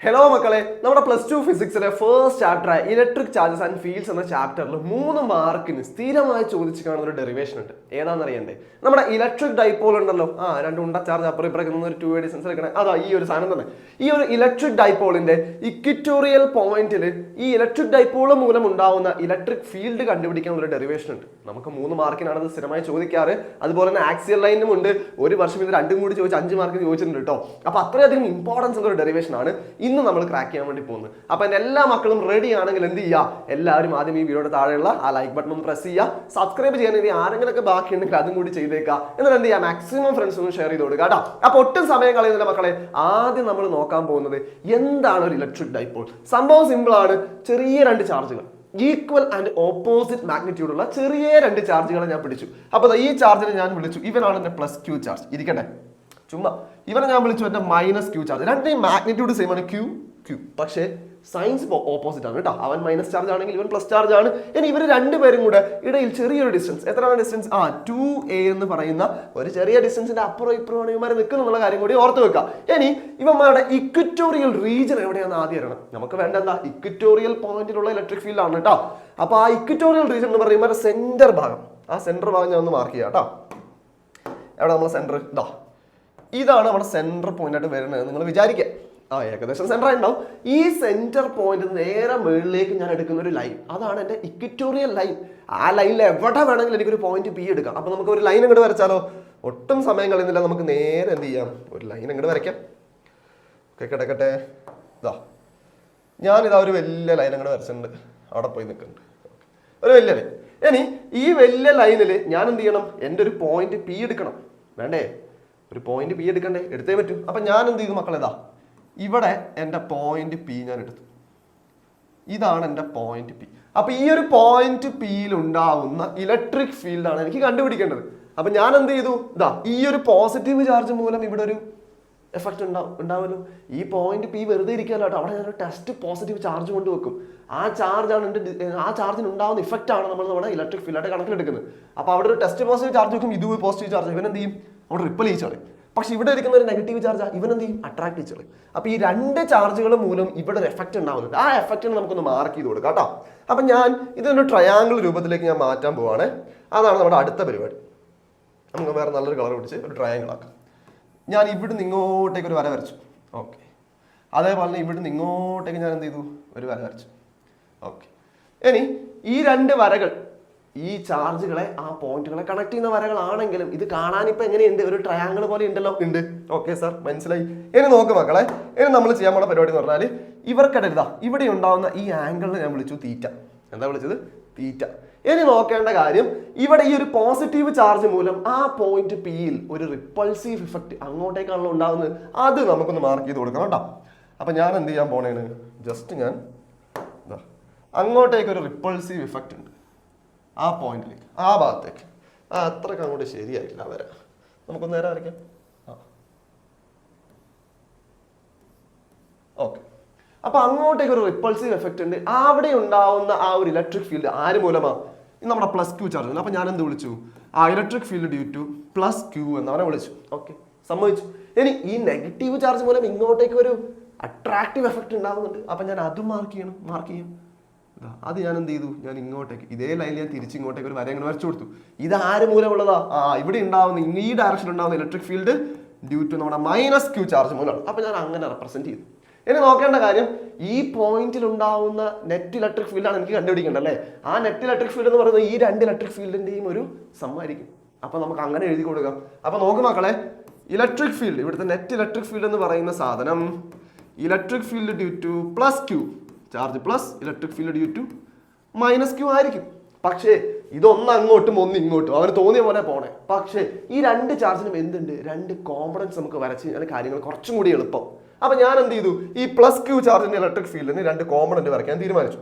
Hello മക്കളെ, നമ്മുടെ +2 ഫിസിക്സിലെ first chapter electric charges and fields എന്ന ചാപ്റ്ററിൽ 3 മാർക്കിന് സ്ഥിരമായി ചോദിച്ചു കാണുന്ന ഒരു ഡെറിവേഷൻ ഉണ്ട്. ഏതാണെന്നറിയണ്ടേ? നമ്മുടെ ഇലക്ട്രിക് ഡൈപോൾ ഉണ്ടല്ലോ, രണ്ട് ഉണ്ട ചാർജ് അപ്പുറം ഇപ്പുറം ഒരു 2A ഡിസ്റ്റൻസ് എടുക്കണേ, അതാ ഈ ഒരു സാധനം തന്നെ. ഈ ഒരു ഇലക്ട്രിക് ഡൈപോളിന്റെ ഇക്വിറ്റോറിയൽ പോയിന്റിൽ ഈ ഇലക്ട്രിക് ഡൈപോൾ മൂലം ഉണ്ടാവുന്ന ഇലക്ട്രിക് ഫീൽഡ് കണ്ടുപിടിക്കാൻ ഒരു ഡെറിവേഷൻ ഉണ്ട്. നമുക്ക് 3 മാർക്കിനാണ് അത് സ്ഥിരമായി ചോദിക്കാറ്. അതുപോലെ തന്നെ ആക്സിയൽ ലൈനും ഉണ്ട്. ഒരു വർഷം ഇത് രണ്ടും കൂടി ചോദിച്ച് 5 മാർക്കിന് ചോദിച്ചിട്ടുണ്ട് കേട്ടോ. അപ്പൊ അത്രയധികം ഇമ്പോർട്ടൻസ് ഉള്ള ഒരു ഡെറിവേഷൻ ആണ് ഇന്ന് നമ്മൾ ക്രാക്ക് ചെയ്യാൻ വേണ്ടി പോകുന്നത്. അപ്പൊ എന്റെ എല്ലാ മക്കളും റെഡി ആണെങ്കിൽ എന്ത് ചെയ്യുക, എല്ലാവരും ആദ്യം ഈ വീഡിയോയുടെ താഴെയുള്ള ആ ലൈക്ക് ബട്ടൺ ഒന്ന് പ്രസ് ചെയ്യുക. സബ്സ്ക്രൈബ് ചെയ്യാൻ ഇനി ആരെങ്കിലൊക്കെ ബാക്കിയുണ്ടെങ്കിൽ അതും കൂടി ചെയ്തേക്കുക. എന്നിട്ട് എന്ത് ചെയ്യുക, മാക്സിമം ഫ്രണ്ട്സ് ഒന്ന് ഷെയർ ചെയ്ത് കൊടുക്കുക കേട്ടോ. അപ്പൊ ഒട്ടും സമയം കളയുന്നില്ല മക്കളെ. ആദ്യം നമ്മൾ നോക്കാൻ പോകുന്നത് എന്താണ് ഒരു ഇലക്ട്രിക് ഡൈപോൾ. സംഭവം സിമ്പിൾ ആണ്. ചെറിയ 2 ചാർജുകൾ, ഈക്വൽ ആൻഡ് ഓപ്പോസിറ്റ് മാഗ്നിറ്റ്യൂഡ് ഉള്ള ചെറിയ 2 ചാർജുകളെ ഞാൻ പിടിച്ചു. അപ്പൊ ഈ ചാർജിനെ ഞാൻ വിളിച്ചു, ഇവനാണ് എന്റെ +q ചാർജ്. ഇരിക്കട്ടെ, ചുമ്മാ ഇവനെ ഞാൻ വിളിച്ചു എന്റെ -q ചാർജ്. രണ്ടിനും മാഗ്നിറ്റ്യൂഡ് സെയിം ആണ്, q. പക്ഷേ സൈൻസ് ഓപ്പോസിറ്റ് ആണ് കേട്ടോ. അവൻ മൈനസ് ചാർജ് ആണെങ്കിൽ ഇവൻ പ്ലസ് ചാർജ് ആണ്. ഇനി ഇവർ രണ്ടുപേരും കൂടെ ഇടയിൽ ചെറിയൊരു ഡിസ്റ്റൻസ്, എത്രയാണ് ഡിസ്റ്റൻസ്? 2a എന്ന് പറയുന്ന ഒരു ചെറിയ ഡിസ്റ്റൻസിന്റെ അപ്പുറം ഇപ്പുറമാണ് ഇവന്മാർ നിൽക്കുന്നുള്ള കാര്യം കൂടി ഓർത്ത് വെക്കുക. ഇനി ഇവന്മാരുടെ ഇക്വിറ്റോറിയൽ റീജിയൻ എവിടെയാണെന്ന് ആദ്യം അറിയണം. നമുക്ക് വേണ്ട എന്താ, ഇക്വിറ്റോറിയൽ പോയിന്റിലുള്ള ഇലക്ട്രിക് ഫീൽഡ് ആണ് കേട്ടോ. അപ്പൊ ആ ഇക്വിറ്റോറിയൽ റീജിയൻ എന്ന് പറയുമ്പോൾ സെന്റർ ഭാഗം, ആ സെന്റർ ഭാഗം ഞാൻ ഒന്ന് മാർക്ക് ചെയ്യാം കേട്ടോ. എവിടെ നമ്മളെ സെന്റർ? ഇതാണ് നമ്മുടെ സെന്റർ പോയിന്റ് ആയിട്ട് വരുന്നത് നിങ്ങൾ വിചാരിക്കുക. ഏകദേശം സെന്റർ ആയിട്ടുണ്ടാവും. ഈ സെന്റർ പോയിന്റ് നേരെ മുകളിലേക്ക് ഞാൻ എടുക്കുന്ന ഒരു ലൈൻ, അതാണ് എന്റെ ഇക്വിറ്റോറിയൽ ലൈൻ. ആ ലൈനിൽ എവിടെ വേണമെങ്കിലും എനിക്കൊരു പോയിന്റ് പി എടുക്കാം. അപ്പൊ നമുക്ക് ഒരു ലൈൻ അങ്ങോട്ട് വരച്ചാലോ? ഒട്ടും സമയം കളയുന്നില്ല, നമുക്ക് നേരെ എന്ത് ചെയ്യാം, ഒരു ലൈൻ അങ്ങോട്ട് വരയ്ക്കാം. കിടക്കട്ടെ, ഞാനിതാ ഒരു വലിയ ലൈൻ അങ്ങോട്ട് വരച്ചിട്ടുണ്ട്. അവിടെ പോയി നിൽക്കുന്നുണ്ട് ഒരു വലിയ ലൈൻ. ഇനി ഈ വലിയ ലൈനിൽ ഞാൻ എന്ത് ചെയ്യണം, എൻ്റെ ഒരു പോയിന്റ് പി എടുക്കണം. വേണ്ടേ? ഒരു പോയിന്റ് പി എടുക്കണ്ടേ? എടുത്തേ പറ്റൂ. അപ്പൊ ഞാൻ എന്ത് ചെയ്തു മക്കളെ, ഇവിടെ എൻ്റെ പോയിന്റ് പി ഞാൻ എടുത്തു. ഇതാണ് എൻ്റെ പോയിന്റ് പി. അപ്പൊ ഈ ഒരു പോയിന്റ് പിയിൽ ഉണ്ടാവുന്ന ഇലക്ട്രിക് ഫീൽഡാണ് എനിക്ക് കണ്ടുപിടിക്കേണ്ടത്. അപ്പൊ ഞാൻ എന്ത് ചെയ്തു, ഈ ഒരു പോസിറ്റീവ് ചാർജ് മൂലം ഇവിടെ ഒരു എഫക്റ്റ് ഉണ്ടാവുമല്ലോ. ഈ പോയിന്റ് പി വെറുതെ ഇരിക്കാമല്ലോ കേട്ടോ. അവിടെ ഞാനൊരു ടെസ്റ്റ് പോസിറ്റീവ് ചാർജ് കൊണ്ട് വെക്കും. ആ ചാർജിന് ഉണ്ടാവുന്ന ഇഫക്റ്റ് ആണ് നമ്മൾ നമ്മുടെ ഇലക്ട്രിക് ഫീൽഡായിട്ട് കണക്കിലെടുക്കുന്നത്. അപ്പൊ അവിടെ ഒരു ടെസ്റ്റ് പോസിറ്റീവ് ചാർജ് വെക്കും, ഇത് പോസിറ്റീവ് ചാർജ്, ഇവൻ എന്ത് ചെയ്യും, അവിടെ റിപ്പൽ ചെയ്യിച്ചോളെ. പക്ഷെ ഇവിടെ ഇരിക്കുന്ന ഒരു നെഗറ്റീവ് ചാർജ് ഇവൻ എന്ത് ചെയ്യും, അട്രാക്ട് ചെയ്യിച്ചോളെ. അപ്പൊ ഈ 2 ചാർജുകൾ മൂലം ഇവിടെ ഒരു എഫക്റ്റ് ഉണ്ടാവുന്നുണ്ട്. ആ എഫക്റ്റിന് നമുക്കൊന്ന് മാർക്ക് ചെയ്ത് കൊടുക്കാം കേട്ടോ. അപ്പൊ ഞാൻ ഇതൊരു ട്രയാങ്കിൾ രൂപത്തിലേക്ക് ഞാൻ മാറ്റാൻ പോവാണ്. അതാണ് നമ്മുടെ അടുത്ത പരിപാടി. നമുക്ക് വേറെ നല്ലൊരു കളർ പിടിച്ച് ഒരു ട്രയാങ്കിൾ ആക്കാം. ഞാൻ ഇവിടുന്ന് ഇങ്ങോട്ടേക്ക് ഒരു വര വരച്ചു. ഓക്കെ. അതേപോലെ തന്നെ ഇവിടുന്ന് ഇങ്ങോട്ടേക്ക് ഞാൻ എന്ത് ചെയ്തു, ഒരു വര വരച്ചു. ഓക്കെ. ഇനി ഈ 2 വരകൾ ഈ ചാർജുകളെ, ആ പോയിന്റുകളെ കണക്ട് ചെയ്യുന്ന വരകളാണെങ്കിലും ഇത് കാണാൻ ഇപ്പൊ എങ്ങനെയുണ്ട്, ഒരു ട്രയാങ്കിൾ പോലെ ഉണ്ടല്ലോ. ഉണ്ട്. ഓക്കെ സാർ, മനസ്സിലായി. ഇനി നോക്ക് മക്കളെ, ഇനി നമ്മൾ ചെയ്യാൻ പോണ പരിപാടി എന്ന് പറഞ്ഞാൽ ഇവർക്കിടയിൽ ഇവിടെ ഉണ്ടാവുന്ന ഈ ആംഗിളിനെ ഞാൻ വിളിച്ചു തീറ്റ. എന്താ വിളിച്ചത്? തീറ്റ. ഇനി നോക്കേണ്ട കാര്യം, ഇവിടെ ഈ ഒരു പോസിറ്റീവ് ചാർജ് മൂലം ആ പോയിന്റ് പിയിൽ ഒരു റിപ്പൾസീവ് ഇഫക്റ്റ് അങ്ങോട്ടേക്കാണല്ലോ ഉണ്ടാകുന്നത്. അത് നമുക്കൊന്ന് മാർക്ക് ചെയ്ത് കൊടുക്കണം കേട്ടോ. അപ്പൊ ഞാൻ എന്ത് ചെയ്യാൻ പോണേണ്, ജസ്റ്റ് ഞാൻ അങ്ങോട്ടേക്ക് ഒരു റിപ്പൾസീവ് ഇഫക്റ്റ് ഉണ്ട് ആ പോയിന്റിലേക്ക്, ആ ഭാഗത്തേക്ക്. അത്രയ്ക്ക് അങ്ങോട്ട് ശരിയായില്ല വരാം. നമുക്കൊന്ന് നേരെ വരയ്ക്കാം. ഓക്കെ. അപ്പൊ അങ്ങോട്ടേക്ക് ഒരു റിപ്പൾസീവ് എഫക്റ്റ് ഉണ്ട്. അവിടെ ഉണ്ടാവുന്ന ആ ഒരു ഇലക്ട്രിക് ഫീൽഡ് ആര് മൂലമാണ്? നമ്മുടെ +q ചാർജ്. അപ്പൊ ഞാൻ എന്ത് വിളിച്ചു, ആ electric field due to +q എന്നവനെ വിളിച്ചു. ഓക്കെ, സമ്മതിച്ചു. ഇനി ഈ നെഗറ്റീവ് ചാർജ് മൂലം ഇങ്ങോട്ടേക്ക് ഒരു അട്രാക്റ്റീവ് എഫക്റ്റ് ഉണ്ടാവുന്നുണ്ട്. അപ്പൊ ഞാൻ അതും മാർക്ക് ചെയ്യാം. അത് ഞാൻ എന്ത് ചെയ്തു, ഞാൻ ഇങ്ങോട്ടേക്ക് ഇതേ ലൈനിൽ ഞാൻ തിരിച്ച് ഇങ്ങോട്ടേക്ക് ഒരു വര അങ്ങനെ വരച്ചു കൊടുത്തു. ഇത് ആര് മൂലമുള്ളതാ? ഇവിടെ ഉണ്ടാവുന്ന ഈ ഡയറക്ഷനിൽ ഉണ്ടാവുന്ന ഇലക്ട്രിക് ഫീൽഡ് ഡ്യൂ ടു നമ്മുടെ -q ചാർജ് മൂലമാണ്. അപ്പൊ ഞാൻ അങ്ങനെ റെപ്രസെന്റ് ചെയ്തു. ഇനി നോക്കേണ്ട കാര്യം, ഈ പോയിന്റിൽ ഉണ്ടാവുന്ന നെറ്റ് ഇലക്ട്രിക് ഫീൽഡാണ് എനിക്ക് കണ്ടുപിടിക്കേണ്ടത് അല്ലേ. ആ നെറ്റ് ഇലക്ട്രിക് ഫീൽഡ് എന്ന് പറയുന്നത് ഈ 2 ഇലക്ട്രിക് ഫീൽഡിന്റെയും ഒരു സമ്മായിരിക്കും. അപ്പൊ നമുക്ക് അങ്ങനെ എഴുതി കൊടുക്കാം. അപ്പൊ നോക്ക് മക്കളെ, ഇലക്ട്രിക് ഫീൽഡ്, ഇവിടുത്തെ നെറ്റ് ഇലക്ട്രിക് ഫീൽഡ് എന്ന് പറയുന്ന സാധനം electric field due to +q charge plus electric field due to -q ആയിരിക്കും. പക്ഷേ ഇതൊന്ന് അങ്ങോട്ടും ഒന്ന് ഇങ്ങോട്ടും അവന് തോന്നിയ പോലെ പോണേ. പക്ഷേ ഈ 2 ചാർജിനും എന്തുണ്ട്, 2 കോമ്പണൻസ് നമുക്ക് വരച്ച് കഴിഞ്ഞാൽ കാര്യങ്ങൾ കുറച്ചും കൂടി എളുപ്പം. അപ്പൊ ഞാൻ എന്ത് ചെയ്തു, ഈ +q ചാർജിന്റെ ഇലക്ട്രിക് ഫീൽഡിന് 2 കോമ്പണന്റ് വരയ്ക്കാൻ തീരുമാനിച്ചു.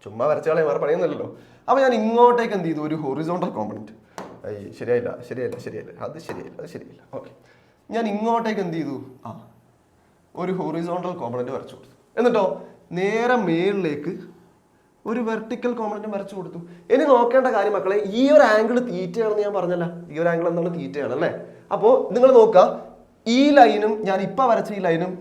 ചുമ്മാ വരച്ചാളെ വേറെ പണിയൊന്നുമല്ലോ. അപ്പൊ ഞാൻ ഇങ്ങോട്ടേക്ക് എന്ത് ചെയ്തു, ഒരു ഹൊറിസോണ്ടൽ കോമ്പണന്റ്. ശരിയായില്ല. അത് ശരിയായില്ല. ഓക്കെ. ഞാൻ ഇങ്ങോട്ടേക്ക് എന്ത് ചെയ്തു, ഒരു ഹൊറിസോണ്ടൽ കോമ്പണന്റ് വരച്ചു കൊടുത്തു. എന്നിട്ടോ നേരെ മേളിലേക്ക് ഒരു വെർട്ടിക്കൽ കോമ്പണന്റ് വരച്ചു കൊടുത്തു. ഇനി നോക്കേണ്ട കാര്യം മക്കളെ, ഈ ഒരു ആംഗിൾ തീറ്റയാണെന്ന് ഞാൻ പറഞ്ഞല്ല. ഈ ഒരു ആംഗിൾ എന്താണ്, തീറ്റയാണ് അല്ലേ. അപ്പോൾ നിങ്ങൾ നോക്കുക, ഈ ലൈനും ഞാൻ ഇപ്പൊ വരച്ച ഈ ലൈനും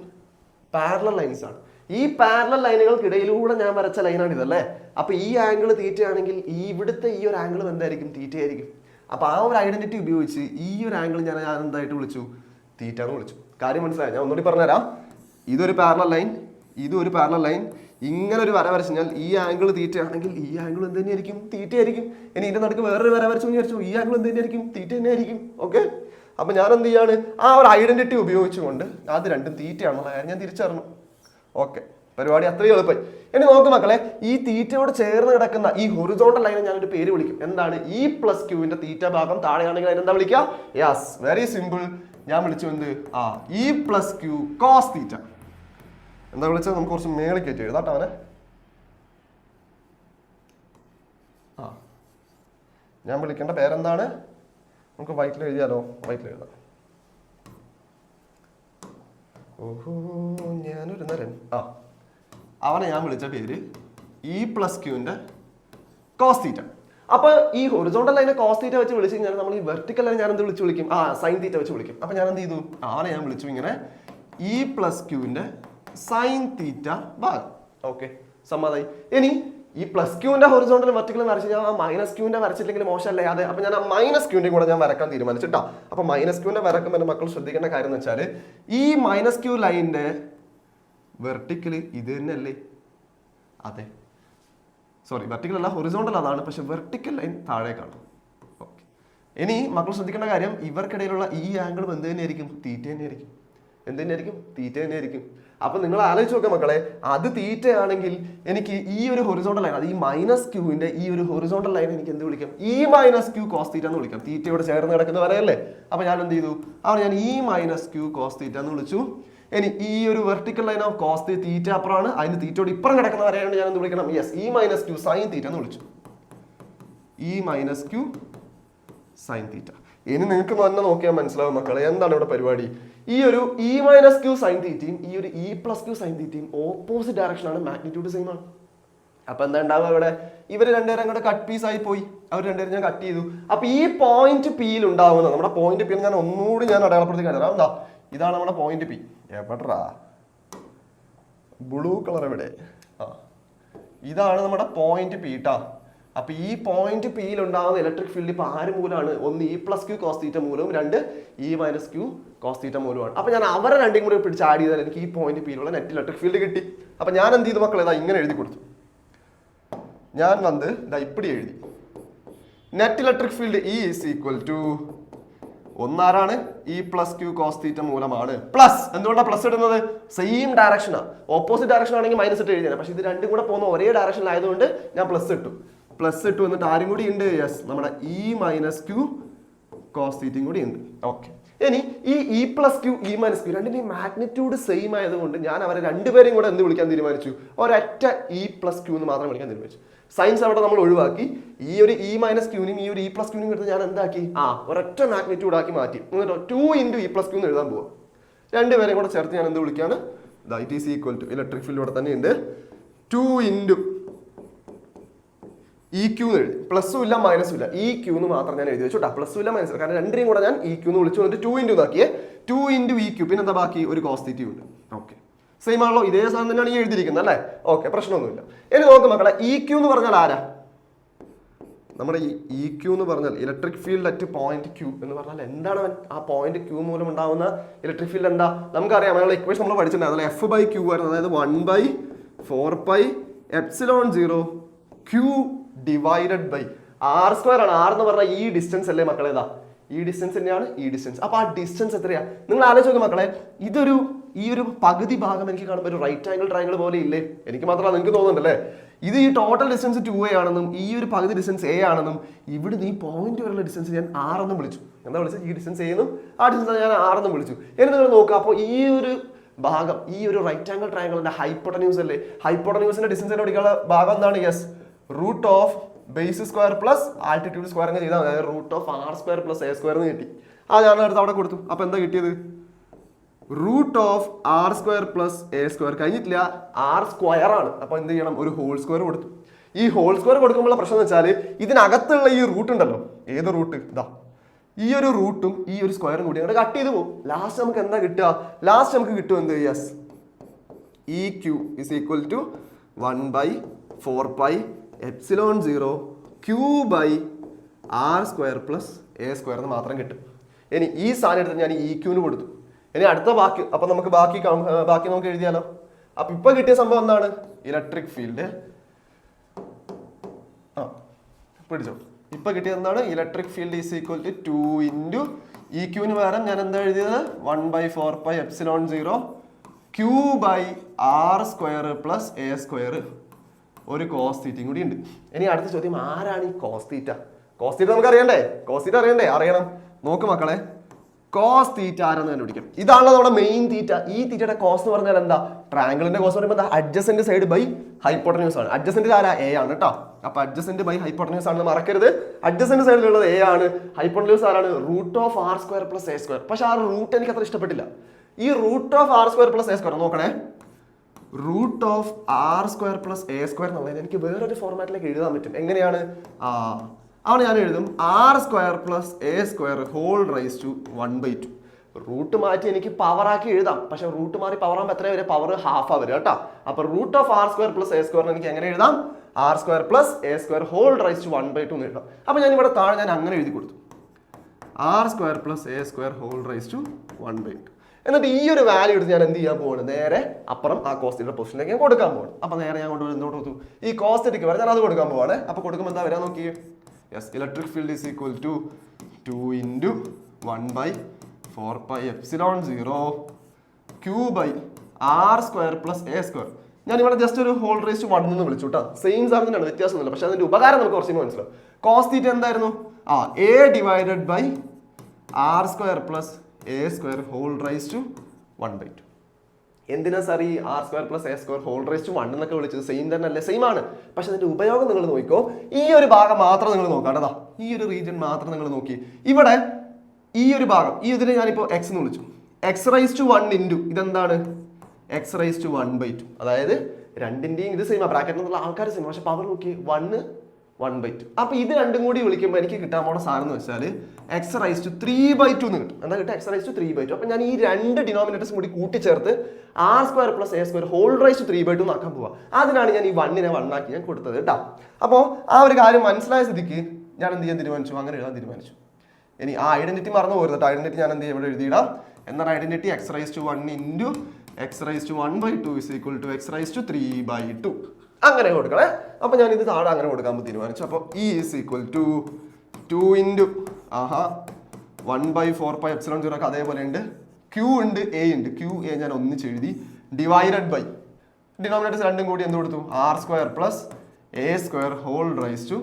പാരലൽ ലൈൻസ് ആണ്. ഈ പാരലൽ ലൈനുകൾക്കിടയിലൂടെ ഞാൻ വരച്ച ലൈനാണ് ഇതല്ലേ. അപ്പൊ ഈ ആംഗിൾ തീറ്റ ആണെങ്കിൽ ഇവിടുത്തെ ഈ ഒരു ആംഗിളും എന്തായിരിക്കും? തീറ്റ ആയിരിക്കും. അപ്പൊ ആ ഒരു ഐഡന്റിറ്റി ഉപയോഗിച്ച് ഈ ഒരു ആംഗിൾ ഞാൻ എന്തായിട്ട് വിളിച്ചു? തീറ്റ എന്ന് വിളിച്ചു. കാര്യം മനസ്സിലായി? ഞാൻ ഒന്നുകൂടി പറഞ്ഞുതരാം. ഇതൊരു പാരലൽ ലൈൻ, ഇതും ഒരു പാരലൽ ലൈൻ. ഇങ്ങനെ ഒരു വര വരച്ചു കഴിഞ്ഞാൽ ഈ ആംഗിൾ തീറ്റ ആണെങ്കിൽ ഈ ആംഗിൾ എന്ത് തന്നെയായിരിക്കും? തീറ്റ ആയിരിക്കും. ഇനി ഇതിന്റെ നടുക്ക് വേറൊരു വര വരച്ചു വിചാരിച്ചു, ഈ ആംഗിൾ എന്ത് തന്നെയായിരിക്കും? തീറ്റ തന്നെ ആയിരിക്കും. ഓക്കെ. അപ്പൊ ഞാൻ എന്ത് ചെയ്യാണ്? ആ ഒരു ഐഡന്റിറ്റി ഉപയോഗിച്ചുകൊണ്ട് അത് രണ്ടും തീറ്റയാണെന്നുള്ള കാര്യം ഞാൻ തിരിച്ചറിഞ്ഞു. ഓക്കെ, പരിപാടി അത്രയും എളുപ്പമായി. ഇനി നോക്ക് മക്കളെ, ഈ തീറ്റയോട് ചേർന്ന് കിടക്കുന്ന ഈ ഹൊറിസോണ്ടൽ ലൈനെ ഞാനൊരു പേര് വിളിക്കും. എന്താണ്? ഇ പ്ലസ് ക്യൂവിന്റെ തീറ്റ ഭാഗം താഴെയാണെങ്കിൽ അതിനെന്താ വിളിക്കുക? Yes, very simple. ഞാൻ വിളിച്ചു എന്ത്? E plus Q cos theta. എന്താ വിളിച്ചത്? നമുക്ക് കുറച്ച് മേളിൽ കയറ്റി എഴുതാട്ടോ അവനെ. ഞാൻ വിളിക്കേണ്ട പേരെന്താണ്? നമുക്ക് വൈറ്റിൽ എഴുതിയാലോ? വൈറ്റിൽ എഴുതാം. ഓഹോ, ഞാനൊരു നരൻ. അവനെ ഞാൻ വിളിച്ച പേര് ഇ പ്ലസ് ക്യൂവിന്റെ കോസ് തീറ്റ. അപ്പൊ ഈ ഹൊറിസോണ്ടൽ ലൈനെ കോസ് തീറ്റ വെച്ച് വിളിച്ചു കഴിഞ്ഞാൽ നമ്മൾ ഈ വെർട്ടിക്കൽ ലൈൻ ഞാൻ എന്ത് വിളിച്ച് വിളിക്കും? സൈൻ തീറ്റ വെച്ച് വിളിക്കും. അപ്പൊ ഞാൻ എന്ത് ചെയ്തു? അവനെ ഞാൻ വിളിച്ചു ഇങ്ങനെ ഇ പ്ലസ് ക്യൂവിന്റെ സൈൻ തീറ്റ ഭാഗം. ഓക്കെ, സമ്മതമായി. ഇനി ഈ പ്ലസ് ക്യൂവിന്റെ ഹൊറിസോണ്ടൽ വെർട്ടിക്കലും വരച്ച് ഞാൻ മൈനസ് ക്യൂവിന്റെ വരച്ചില്ലെങ്കിൽ മോശമല്ലേ? അതെ. അപ്പൊ ഞാൻ മൈനസ് ക്യൂവിന്റെ കൂടെ ഞാൻ വരക്കാൻ തീരുമാനിച്ചിട്ടാ. അപ്പൊ മൈനസ് ക്യൂവിന്റെ വരക്കുമ്പോൾ എന്റെ മക്കൾ ശ്രദ്ധിക്കേണ്ട കാര്യം എന്ന് വെച്ചാൽ ഈ മൈനസ് ക്യൂ ലൈനിന്റെ വെർട്ടിക്കല് ഇത് തന്നെയല്ലേ? അതെ, സോറി, വെർട്ടിക്കൽ അല്ല, ഹൊറിസോണ്ടൽ അതാണ്. പക്ഷെ വെർട്ടിക്കൽ ലൈൻ താഴേക്കാണ്. ഓക്കെ. ഇനി മക്കൾ ശ്രദ്ധിക്കേണ്ട കാര്യം, ഇവർക്കിടയിലുള്ള ഈ ആംഗിളും എന്ത് തന്നെയായിരിക്കും? തീറ്റ തന്നെയായിരിക്കും. എന്ത് തന്നെയായിരിക്കും? തീറ്റ തന്നെയായിരിക്കും. അപ്പൊ നിങ്ങൾ ആലോചിച്ച് നോക്കുക മക്കളെ, അത് തീറ്റ ആണെങ്കിൽ എനിക്ക് ഈ ഒരു ഹൊറിസോണ്ടൽ ലൈൻ, അത് ഈ മൈനസ് ക്യൂവിന്റെ ഈ ഒരു ഹൊറിസോണ്ടൽ ലൈൻ എനിക്ക് എന്ത് വിളിക്കാം? ഈ മൈനസ് ക്യൂ കോസ് തീറ്റ എന്ന് വിളിക്കാം. തീറ്റയോട് ചേർന്ന് കിടക്കുന്ന വരെയല്ലേ? അപ്പൊ ഞാൻ എന്ത് ചെയ്തു? ഞാൻ ഈ മൈനസ് ക്യൂ കോസ് തീറ്റ എന്ന് വിളിച്ചു. ഇനി ഈ ഒരു vertical line of cos theta അപ്പുറമാണ്, അതിന് തീറ്റയോട് ഇപ്പുറം കിടക്കുന്ന വരെയാണ് ഞാൻ എന്ത് വിളിക്കണം? യെസ്, ഈ മൈനസ് ക്യൂ സൈൻ തീറ്റ എന്ന് വിളിച്ചു. ഈ മൈനസ് ക്യൂ സൈൻ തീറ്റ. ഇനി നിങ്ങൾക്ക് തന്നെ നോക്കിയാൽ മനസ്സിലാവും മക്കളെ എന്താണ് ഇവിടെ പരിപാടി. ഈ ഒരു ഇ മൈനസ് ക്യൂ സൈൻ തീറ്റയും ഈ ഒരു ഇ പ്ലസ് ക്യൂ സൈൻ തീറ്റയും ഓപ്പോസിറ്റ് ഡയറക്ഷൻ ആണ്, മാഗ്നിറ്റ്യൂഡ് സെയിം ആണ്. അപ്പൊ എന്താ ഉണ്ടാവുക ഇവിടെ? ഇവർ രണ്ടുപേരും അങ്ങോട്ട് കട്ട് പീസ് ആയി പോയി. അവർ രണ്ടുപേരും ഞാൻ കട്ട് ചെയ്തു. അപ്പൊ ഈ പോയിന്റ് പിയിൽ ഉണ്ടാവുന്ന നമ്മുടെ പോയിന്റ് പി ഞാൻ ഒന്നുകൂടി ഞാൻ അടയാളപ്പെടുത്തി കാണിച്ചു. എന്താ? ഇതാണ് നമ്മുടെ പോയിന്റ് പി. എവിടാ ബ്ലൂ കളർ എവിടെ? ഇതാണ് നമ്മുടെ പോയിന്റ് പി ട്ടാ. അപ്പൊ ഈ പോയിന്റ് പിയിൽ ഉണ്ടാകുന്ന ഇലക്ട്രിക് ഫീൽഡ് ഇപ്പൊ ആര് മൂലമാണ്? ഒന്ന് E plus Q cos theta മൂലവും, രണ്ട് E minus Q cos theta മൂലമാണ്. അപ്പൊ ഞാൻ അവരെ രണ്ടും കൂടി പിടിച്ച് ആഡ് ചെയ്താൽ എനിക്ക് ഈ പോയിന്റ് പിയിലുള്ള നെറ്റ് ഇലക്ട്രിക് ഫീൽഡ് കിട്ടി. അപ്പൊ ഞാൻ എന്ത് ചെയ്തു മക്കളെ? ഇങ്ങനെ എഴുതി കൊടുത്തു. ഞാൻ വന്ന് ഇപ്പടി എഴുതി, net electric field E is equal to ഒന്നാരാണ്? E plus Q cos theta മൂലമാണ്. പ്ലസ്, എന്തുകൊണ്ടാണ് പ്ലസ് ഇടുന്നത്? സെയിം ഡയറക്ഷനാണ്. ഓപ്പോസിറ്റ് ഡയറക്ഷൻ ആണെങ്കിൽ മൈനസ് ഇട്ട് എഴുതിയാണ്. പക്ഷെ ഇത് രണ്ടും കൂടെ പോകുന്ന ഒരേ ഡയറക്ഷനിലായതുകൊണ്ട് ഞാൻ പ്ലസ് ഇട്ടു. പ്ലസ് ഇട്ടു. എന്നിട്ട് ആരും കൂടി ഉണ്ട്? യെസ്, നമ്മുടെ ഇ മൈനസ് ക്യൂ കോസ് തീറ്റയും കൂടി ഉണ്ട്. ഓക്കെ. ഇനി ഈ E plus Q E minus Q രണ്ടിന്റെയും മാഗ്നിറ്റ്യൂഡ് സെയിം ആയതുകൊണ്ട് ഞാൻ അവരെ രണ്ടുപേരെയും കൂടെ എന്ത് വിളിക്കാൻ തീരുമാനിച്ചു? ഒരൊറ്റ ഇ പ്ലസ് ക്യൂ എന്ന് മാത്രം വിളിക്കാൻ തീരുമാനിച്ചു. സയൻസ് അവിടെ നമ്മൾ ഒഴിവാക്കി. ഈ ഒരു ഇ മൈനസ് ക്യൂനും ഈ ഒരു ഇ പ്ലസ് ക്യൂനും എടുത്ത് ഞാൻ എന്താക്കി? ഒരൊറ്റ മാഗ്നിറ്റ്യൂഡ് ആക്കി മാറ്റി. എന്നിട്ട് 2 ഇൻറ്റു ഇ പ്ലസ് ക്യൂ എന്ന് എഴുതാൻ പോവാം. രണ്ടുപേരെയും കൂടെ ചേർത്ത് ഞാൻ എന്ത് വിളിക്കാണ്? It is equal to electric field ഇവിടെ തന്നെ ഉണ്ട്. 2 ഇൻറ്റു ഇ ക്യൂ എന്ന് എഴുതി. പ്ലസും ഇല്ല മൈനസും ഇല്ല, ഇ ക്യൂ എന്ന് മാത്രം ഞാൻ എഴുതി വെച്ചു. പ്ലസും ഇല്ല മൈനസ്, കാരണം രണ്ടിനെയും കൂടെ ഞാൻ ഇ ക്യൂ എന്ന് വിളിച്ചു. എന്നിട്ട് 2 ഇൻറ്റു ആക്കിയേ. 2 ഇൻറ്റു ഇ ക്യൂ, പിന്നെ എന്താ ബാക്കി? ഒരു കോസ് തീറ്റയും ഉണ്ട്. ഓക്കെ, സെയിം ആണല്ലോ. ഇതേ സാധനം തന്നെയാണ് ഈ എഴുതിയിരിക്കുന്നത് അല്ലേ? ഓക്കെ, പ്രശ്നമൊന്നുമില്ല. ഇനി നോക്ക് മക്കളെ, ഇ ക്യൂ എന്ന് പറഞ്ഞാൽ ആരാ? നമ്മുടെ ഈ ഇ ക്യൂ എന്ന് പറഞ്ഞാൽ electric field at point Q എന്ന് പറഞ്ഞാൽ എന്താണ്? ആ പോയിന്റ് ക്യൂ മൂലം ഉണ്ടാവുന്ന ഇലക്ട്രിക് ഫീൽഡ് എന്താ? നമുക്കറിയാം, അതിനുള്ള ഇക്വേഷൻ നമ്മൾ പഠിച്ചിട്ടുണ്ടായിരുന്നു. എഫ് ബൈ ക്യൂ ആയിരുന്നു. അതായത് 1/4πε0 Q divided by R square ആണ്. ആർ എന്ന് പറഞ്ഞാൽ ഈ ഡിസ്റ്റൻസ് അല്ലേ മക്കളെ? ഈ ഡിസ്റ്റൻസ് തന്നെയാണ് ഈ ഡിസ്റ്റൻസ്. അപ്പൊ ആ ഡിസ്റ്റൻസ് എത്രയാ? നിങ്ങൾ ആലോചിച്ച് നോക്ക് മക്കളെ. ഈ ഒരു പകുതി ഭാഗം എനിക്ക് കാണുമ്പോൾ ഒരു റൈറ്റ് ആംഗിൾ ട്രയാംഗിൾ പോലെ ഇല്ലേ? എനിക്ക് മാത്രമല്ല, നിങ്ങൾക്ക് തോന്നുന്നുണ്ടല്ലേ? ഇത് ഈ ടോട്ടൽ ഡിസ്റ്റൻസ് 2a ആണെന്നും ഈ ഒരു പകുതി ഡിസ്റ്റൻസ് a ആണെന്നും ഇവിടെ ഈ പോയിന്റ് വരെയുള്ള ഡിസ്റ്റൻസ് ഞാൻ r എന്നും വിളിച്ചു. എന്താ വിളിച്ചത്? ഈ ഡിസ്റ്റൻസ് a എന്നും ആ ഡിസ്റ്റൻസ് ഞാൻ r എന്നും വിളിച്ചു. ഇനി നിങ്ങൾ നോക്കുക, അപ്പോൾ ഈ ഒരു ഭാഗം, ഈ ഒരു റൈറ്റ് ആംഗിൾ ട്രയാംഗിളിന്റെ ഹൈപ്പോട്ടന്യൂസ് അല്ലേ? ഹൈപ്പോട്ടന്യൂസിന്റെ ഡിസ്റ്റൻസ് കണ്ടുപിടിക്കാനുള്ള ഭാഗം എന്താണ്? Yes, root of base square plus altitude square എന്ന് ചെയ്താൽ അതായത് root of R square plus A square എന്ന് കിട്ടി. ഞാൻ അടുത്ത് അവിടെ കൊടുത്തു. അപ്പൊ എന്താ കിട്ടിയത്? Root of R square plus A square. കഴിഞ്ഞിട്ടില്ല, ആർ സ്ക്വയർ ആണ്. അപ്പൊ എന്ത് ചെയ്യണം? ഒരു ഹോൾ സ്ക്വയർ കൊടുത്തു. ഈ ഹോൾ സ്ക്വയർ കൊടുക്കുമ്പോൾ പ്രശ്നം എന്ന് വെച്ചാൽ ഇതിനകത്തുള്ള ഈ റൂട്ട് ഉണ്ടല്ലോ, ഏത് റൂട്ട്? ഈ ഒരു റൂട്ടും ഈ ഒരു സ്ക്വയറും കൂടി അങ്ങോട്ട് കട്ട് ചെയ്ത് പോകും. ലാസ്റ്റ് നമുക്ക് എന്താ കിട്ടുക? ലാസ്റ്റ് നമുക്ക് കിട്ടും എന്ത്? Yes, E Q is equal to 1/4πε0 Q by R square plus A square എന്ന് മാത്രം കിട്ടും. ഇനി ഈ സാധനം എടുത്ത് ഞാൻ ഇ ക്യൂവിന് കൊടുത്തു. ഇനി അടുത്ത ബാക്കി അപ്പൊ നമുക്ക് ബാക്കി നമുക്ക് എഴുതിയാലോ. അപ്പൊ ഇപ്പൊ കിട്ടിയ സംഭവം എന്താണ്? Electric field. പിടിച്ചോ. ഇപ്പൊ കിട്ടിയത് എന്താണ്? Electric field is equal to 2 into E ക്യൂവിന് പകരം ഞാൻ എന്താ എഴുതിയത്? 1/4πε0 Q by R square plus A square. ഒരു കോസ് തീറ്റയും കൂടി ഉണ്ട്. ഇനി അടുത്ത ചോദ്യം, ആരാണ് ഈ കോസ് തീറ്റ? കോസ് തീറ്റ നമുക്ക് അറിയണ്ടേ? കോസ് തീറ്റ അറിയണ്ടേ? അറിയണം. നോക്ക് മക്കളെ, കോസ് തീറ്റ ആരെന്ന് കണ്ടുപിടിക്കാം. ഇതാണല്ലോ നമ്മുടെ മെയിൻ തീറ്റ. ഈ തീറ്റയുടെ കോസ് എന്ന് പറഞ്ഞാൽ എന്താ? ട്രയാങ്കിളിന്റെ കോസ് പറയുമ്പോൾ അഡ്ജസന്റ് സൈഡ് ബൈ ഹൈപ്പോട്ടന്യൂസ് ആണ്. അഡ്ജസന്റ് ആരാ? എ ആണ് കേട്ടോ. അപ്പൊ അഡ്ജസന്റ് ബൈ ഹൈപ്പോട്ടന്യൂസ് ആണെന്ന് മറക്കരുത്. അഡ്ജസന്റ് സൈഡിലുള്ളത് എ ആണ്. ഹൈപ്പോട്ടന്യൂസ് ആരാണ്? Root of R square plus A square. പക്ഷെ ആ റൂട്ട് എനിക്ക് അത്ര ഇഷ്ടപ്പെട്ടില്ല. ഈ root of R square plus A square നോക്കണേ. Root of R square plus A square എന്നുള്ളത് എനിക്ക് വേറൊരു ഫോർമാറ്റിലേക്ക് എഴുതാൻ പറ്റും. എങ്ങനെയാണ്? അവിടെ ഞാൻ എഴുതും R square plus A square whole raise to 1/2. Root മാറ്റി എനിക്ക് പവർ ആക്കി എഴുതാം. പക്ഷെ റൂട്ട് മാറി പവർ ആകുമ്പോൾ എത്ര വരെ? പവർ ഹാഫ് ആ വരും കേട്ടോ. അപ്പൊ root of R square plus A square എനിക്ക് എങ്ങനെ എഴുതാം? R square plus A square whole raise to 1/2 എന്ന് എഴുതാം. അപ്പൊ ഞാൻ ഇവിടെ താഴെ ഞാൻ അങ്ങനെ എഴുതി കൊടുത്തു, R square plus A square whole raise to 1/2. എന്നിട്ട് ഈ ഒരു വാല്യൂ എടുത്ത് ഞാൻ എന്ത് ചെയ്യാൻ പോവാണ്? നേരെ അപ്പുറം ആ കോസ്റ്റിന്റെ പൊസിഷനിലേക്ക് ഞാൻ കൊടുക്കാൻ പോവാണ്. അപ്പൊ നേരെ ഞാൻ കൊണ്ടുപോയി എന്തുകൊണ്ട് കൊടുത്തു? ഈ കോസ്റ്റിക്ക് വരെ ഞാൻ അത് കൊടുക്കാൻ പോവാണ്. അപ്പൊ കൊടുക്കുമ്പോൾ എന്താ വരാൻ നോക്കിയേ? Yes, electric field is equal to 2 into 1/4πε0 Q by R square plus A square. ഞാൻ ഇവിടെ ജസ്റ്റ് ഒരു ഹോൾ റൈസ് ടു 1 എന്ന് വിളിച്ചു കേട്ടോ. സെയിം സാധനത്തിനാണ്, വ്യത്യാസമൊന്നുമില്ല. പക്ഷെ അതിന്റെ ഉപകാരം നമുക്ക് കുറച്ച് മനസ്സിലാവും. കോസ് തീറ്റ എന്തായിരുന്നു? A divided by R square plus A square whole raise to 1/2. എന്തിനാ സാർ ഈ R square plus A square whole raise to 1 എന്നൊക്കെ വിളിച്ചത്? സെയിം തന്നെ അല്ലേ? സെയിം ആണ്. പക്ഷെ അതിന്റെ ഉപയോഗം നിങ്ങൾ നോക്കിക്കോ. ഈ ഒരു ഭാഗം മാത്രം നിങ്ങൾ നോക്കാണ്ടതാ. ഈ ഒരു റീജിയൻ മാത്രം നിങ്ങൾ നോക്കി. ഇവിടെ ഈ ഒരു ഭാഗം, ഈ ഇതിനെ ഞാനിപ്പോ എക്സ് എന്ന് വിളിച്ചു. എക്സ് റൈസ് ടു 1 ഇൻറ്റു ഇതെന്താണ്? X raise to 1/2. അതായത് രണ്ടിന്റെയും ഇത് സെയിം ആ. ബ്രാക്കറ്റിൽ നിന്നുള്ള ആൾക്കാർ സെയിം, പക്ഷെ പവർ നോക്കി 1/2. അപ്പൊ ഇത് രണ്ടും കൂടി വിളിക്കുമ്പോൾ എനിക്ക് കിട്ടാൻ പോണ സാധനം എന്ന് വെച്ചാൽ എക്സ് റൈസ് ടു 3/2 എന്ന് കിട്ടും. എന്താ കിട്ടും? X raise to 3/2. അപ്പൊ ഞാൻ ഈ രണ്ട് ഡിനോമിനേറ്റേഴ്സും കൂടി കൂട്ടിച്ചേർത്ത് r square plus A square whole raise to 3/2 ആക്കാൻ പോവാ. അതിനാണ് ഞാൻ ഈ 1നെ 1 ആക്കി ഞാൻ കൊടുത്തത് കേട്ടോ. അപ്പോൾ ആ ഒരു കാര്യം മനസ്സിലായ സ്ഥിതിക്ക് ഞാൻ എന്ത് ചെയ്യാൻ തീരുമാനിച്ചു? അങ്ങനെ എഴുതാൻ തീരുമാനിച്ചു. ഇനി ആ ഐഡന്റിറ്റി മറന്നു പോരുത്. ഐഡന്റിറ്റി ഞാൻ എന്ത് ചെയ്യും? ഇവിടെ എഴുതിയിടാം. എന്നാൽ identity x raise to 1 into x raise to 1/2 is equal to x raise to 3/2. അങ്ങനെ കൊടുക്കണേ. അപ്പൊ ഞാൻ ഇത് താഴെ അങ്ങനെ കൊടുക്കാൻ തീരുമാനിച്ചു. അപ്പൊ E is equal to 2 into 1/4πε0 ഒക്കെ അതേപോലെ ഉണ്ട്. ക്യൂ ഉണ്ട്, എ ഉണ്ട്. ക്യൂ എ ഞാൻ ഒന്നിച്ച് എഴുതി. ഡിവൈഡഡ് ബൈ ഡിനോമിനേറ്റേഴ്സ് രണ്ടും കൂടി എന്ത് കൊടുത്തു? R square plus A square whole raise to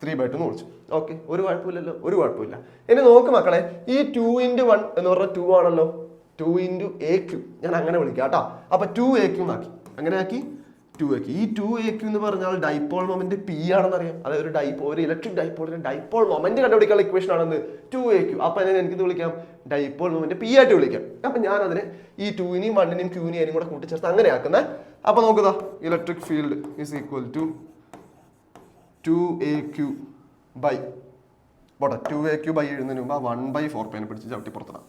3/2 എന്ന് വിളിച്ചു. ഓക്കെ, ഒരു കുഴപ്പമില്ലല്ലോ, ഒരു കുഴപ്പമില്ല. ഇനി നോക്ക് മക്കളെ, ഈ 2 ഇൻറ്റു 1 എന്ന് പറഞ്ഞാൽ 2 ആണല്ലോ. 2 ഇൻറ്റു എ ക്യൂ ഞാൻ അങ്ങനെ വിളിക്കാം കേട്ടോ. അപ്പൊ 2a ക്യൂ ആക്കി. അങ്ങനെ ആക്കി 2a. ഈ 2a ക്യൂ എന്ന് പറഞ്ഞാൽ ഡൈപോൾ മൊമെന്റ് പി ആണെന്ന് അറിയാം. അതായത് ഒരു ഇലക്ട്രിക് ഡൈപോളിന്റെ ഡൈപോൾ മൊമെന്റ് കണ്ടുപിടിക്കാനുള്ള ഇക്വേഷൻ ആണെന്ന് 2a ക്യൂ. അപ്പൊ എനിക്കിത് വിളിക്കാം ഡൈപോൾ മൊമെന്റ് പി ആയിട്ട് വിളിക്കാം. അപ്പൊ ഞാൻ അതിനെ ഈ 2നെയും 1നെയും ക്യൂനെയും കൂടെ കൂട്ടിച്ചേർത്ത് അങ്ങനെ ആക്കുന്നത്. അപ്പൊ നോക്കുക, electric field is equal to 2aq by 2aq by എഴുതുന്നതിന് മുമ്പ് 1/4π പിടിച്ച് ചവിട്ടി പുറത്തിടാം.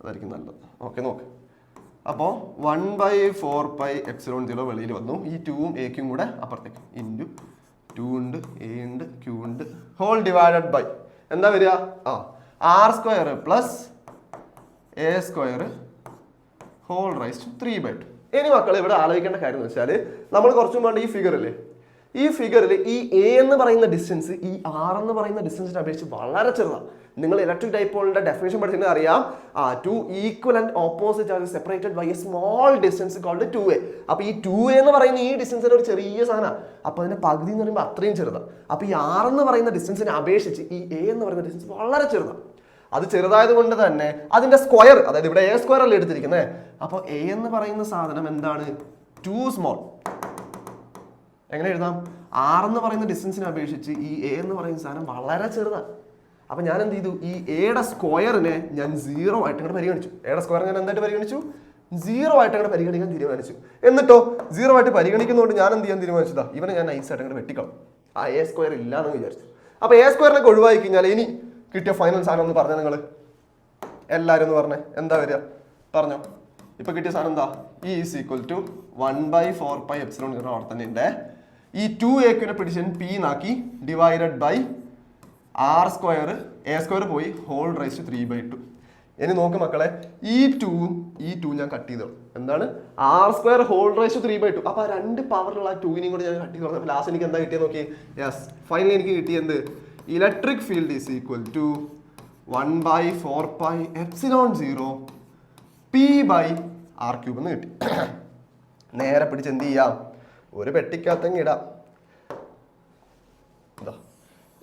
അതായിരിക്കും നല്ലത്. ഓക്കെ, നോക്ക്. അപ്പോൾ 1/4πε0 വെളിയിൽ വന്നു. ഈ 2ഉം a ക്യൂം കൂടെ അപ്പുറത്തേക്ക് ഇൻറ്റു 2 ഉണ്ട്, എ ഉണ്ട്, ക്യൂ ഉണ്ട്, ഹോൾ ഡിവൈഡഡ് ബൈ എന്താ വരിക? R square plus A square whole raise to 3/2. ഇനി മക്കൾ ഇവിടെ ആലോചിക്കേണ്ട കാര്യം എന്ന് വെച്ചാൽ നമ്മൾ കുറച്ചും വേണ്ട ഈ ഫിഗറില്ലേ, ഈ ഫിഗറിൽ ഈ എ എന്ന് പറയുന്ന ഡിസ്റ്റൻസ് ഈ ആർ എന്ന് പറയുന്ന ഡിസ്റ്റൻസിനെ അപേക്ഷിച്ച് വളരെ ചെറുതാണ്. നിങ്ങൾ ഇലക്ട്രിക് ഡൈപോളിന്റെ ഡെഫിനേഷൻ പഠിച്ചിട്ട് അറിയാം, 2 equal and opposite are separated by a small distance called 2a. അപ്പൊ ഈ 2a എന്ന് പറയുന്ന ഈ ഡിസ്റ്റൻസിന്റെ ഒരു ചെറിയ സാധനമാണ്. അപ്പൊ അതിന്റെ പകുതി എന്ന് പറയുമ്പോൾ അത്രയും ചെറുതാണ്. അപ്പൊ ഈ ആർ എന്ന് പറയുന്ന ഡിസ്റ്റൻസിനെ അപേക്ഷിച്ച് ഈ എ എന്ന് പറയുന്ന ഡിസ്റ്റൻസ് വളരെ ചെറുതാണ്. അത് ചെറുതായത് കൊണ്ട് തന്നെ അതിന്റെ സ്ക്വയർ, അതായത് ഇവിടെ എ സ്ക്വയർ അല്ലേ എടുത്തിരിക്കുന്നത്. അപ്പൊ എ എന്ന് പറയുന്ന സാധനം എന്താണ്? Two small. എങ്ങനെ എഴുതാം? ആർ എന്ന് പറയുന്ന ഡിസ്റ്റൻസിനെ അപേക്ഷിച്ച് ഈ എ എന്ന് പറയുന്ന സാധനം വളരെ ചെറുതാണ്. അപ്പൊ ഞാൻ എന്ത് ചെയ്തു? ഈ എയുടെ സ്ക്വയറിനെ ഞാൻ 0 ആയിട്ട് അങ്ങോട്ട് പരിഗണിച്ചു. എയുടെ സ്ക്വയർ ഞാൻ എന്തായിട്ട് പരിഗണിച്ചു? 0 ആയിട്ട് അങ്ങോട്ട് പരിഗണിക്കാൻ തീരുമാനിച്ചു. എന്നിട്ടോ 0 ആയിട്ട് പരിഗണിക്കുന്നതുകൊണ്ട് ഞാൻ എന്ത് ചെയ്യാൻ തീരുമാനിച്ചതാ? ഇവനെ ഞാൻ നൈസായിട്ട് അങ്ങോട്ട് വെട്ടിക്കളും. ആ എ സ്ക്വയർ ഇല്ലാന്ന് വിചാരിച്ചു. അപ്പൊ എ സ്ക്വയറിനൊക്കെ ഒഴിവാക്കി കഴിഞ്ഞാൽ ഇനി കിട്ടിയ ഫൈനൽ സാധനം ഒന്ന് പറഞ്ഞേ നിങ്ങൾ എല്ലാവരും ഒന്ന് പറഞ്ഞേ. എന്താ വരിക? പറഞ്ഞോ. ഇപ്പൊ കിട്ടിയ സാധനം എന്താ? E ഈസ് ഈക്വൽ ടു 1/4πε0 അവിടെ തന്നെ ഉണ്ട്. ഈ 2a പിടിച്ച് p നാക്കി divided by r square a square പോയി ഹോൾ റൈസ് ടു 3/2. ഇനി നോക്ക് മക്കളെ, ഈ 2 ഞാൻ കട്ട് ചെയ്തോ. എന്താണ്? r square whole raise to 3/2. അപ്പൊ ആ രണ്ട് പവറുള്ള 2 കൂടെ ഞാൻ കട്ട് ചെയ്തു. ലാസ്റ്റ് എനിക്ക് എന്താ കിട്ടിയത് നോക്കി? യെസ്, ഫൈനലി എനിക്ക് കിട്ടിയത് electric field is equal to 1/4πε0 p/r³ എന്ന് കിട്ടി. നേരെ പിടിച്ച് എന്ത് ചെയ്യാം? ഒരു പെട്ടിക്കകത്തങ്ങ് ഇടാം.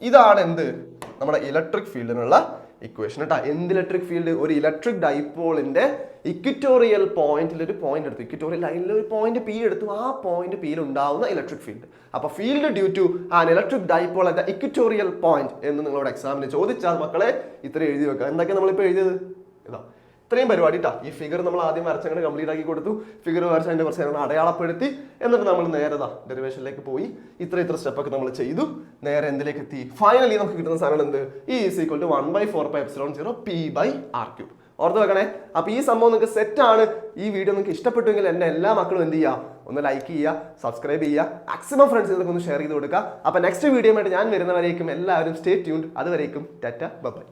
ഇതാണ് എന്ത്? നമ്മുടെ ഇലക്ട്രിക് ഫീൽഡിനുള്ള ഇക്വേഷൻ കേട്ടോ. എന്ത് ഇലക്ട്രിക് ഫീൽഡ്? ഒരു ഇലക്ട്രിക് ഡൈപോളിന്റെ ഇക്വിറ്റോറിയൽ പോയിന്റിൽ ഒരു പോയിന്റ് എടുത്തു, ഇക്വിറ്റോറിയൽ ലൈനിൽ ഒരു പോയിന്റ് പി എടുത്തു. ആ പോയിന്റ് പിയിൽ ഉണ്ടാവുന്ന ഇലക്ട്രിക് ഫീൽഡ്. അപ്പൊ field due to an electric dipole at equatorial point എന്ന് നിങ്ങളോട് എക്സാമിന് ചോദിച്ചാൽ മക്കളെ ഇത്ര എഴുതി വെക്കുക. എന്തൊക്കെയാണ് നമ്മളിപ്പോൾ എഴുതിയത്? ഇതാ ഇത്രയും പരിപാടി കേട്ടോ. ഈ ഫിഗർ നമ്മൾ ആദ്യം വരച്ചങ്ങനെ കംപ്ലീറ്റ് ആക്കി കൊടുത്തു. ഫിഗർ വരച്ച് അതിന്റെ കുറച്ച് ഞങ്ങൾ അടയാളപ്പെടുത്തി. എന്നിട്ട് നമ്മൾ നേരെ ഡെറിവേഷനിലേക്ക് പോയി. ഇത്ര സ്റ്റെപ്പൊക്കെ നമ്മൾ ചെയ്തു. നേരെ എന്തിലേക്ക് എത്തി? ഫൈനലി നമുക്ക് കിട്ടുന്ന സാധനം എന്ത്? E is equal to 1/4πε0 p/r³. ഓർത്ത് വെക്കണേ. അപ്പൊ ഈ സംഭവം നിങ്ങൾക്ക് സെറ്റ് ആണ്. ഈ വീഡിയോ നിങ്ങൾക്ക് ഇഷ്ടപ്പെട്ടുവെങ്കിൽ എന്നെ എല്ലാ മക്കളും എന്ത് ചെയ്യുക? ഒന്ന് ലൈക്ക് ചെയ്യുക, സബ്സ്ക്രൈബ് ചെയ്യുക, മാക്സിമം ഫ്രണ്ട്സിനൊക്കെ ഒന്ന് ഷെയർ ചെയ്ത് കൊടുക്കുക. അപ്പൊ നെക്സ്റ്റ് വീഡിയോ ആയിട്ട് ഞാൻ വരുന്നവരേക്കും എല്ലാവരും സ്റ്റേ ട്യൂൺഡ്. അതുവരേക്കും ടാറ്റ ബൈ.